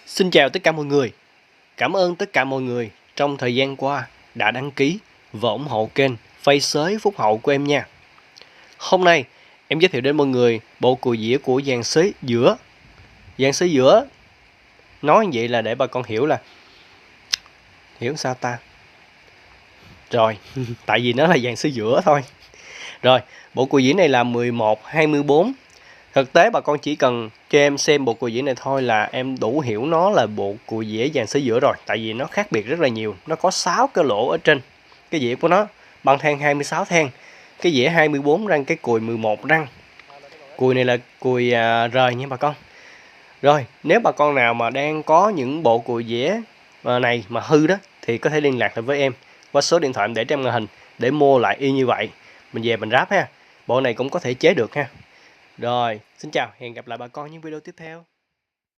Xin chào tất cả mọi người. Cảm ơn tất cả mọi người trong thời gian qua đã đăng ký và ủng hộ kênh Phay Sới Phúc Hậu của em nha. Hôm nay em giới thiệu đến mọi người bộ cùi dĩa của dàn xới giữa. Dàn xới giữa nói như vậy là để bà con hiểu hiểu sao ta. Rồi, tại vì nó là dàn xới giữa thôi. Rồi, bộ cùi dĩa này là 11-24. Thực tế bà con chỉ cần cho em xem bộ cùi dĩa này thôi là em đủ hiểu nó là bộ cùi dĩa dàn xới giữa rồi. Tại vì nó khác biệt rất là nhiều. Nó có 6 cái lỗ ở trên cái dĩa của nó, băng than 26 than. Cái dĩa 24 răng, cái cùi 11 răng. Cùi này là cùi rời nha bà con. Rồi, nếu bà con nào mà đang có những bộ cùi dĩa này mà hư đó thì có thể liên lạc lại với em qua số điện thoại em để trên màn hình để mua lại y như vậy. Mình về mình ráp ha. Bộ này cũng có thể chế được ha. Rồi, xin chào, hẹn gặp lại bà con những video tiếp theo.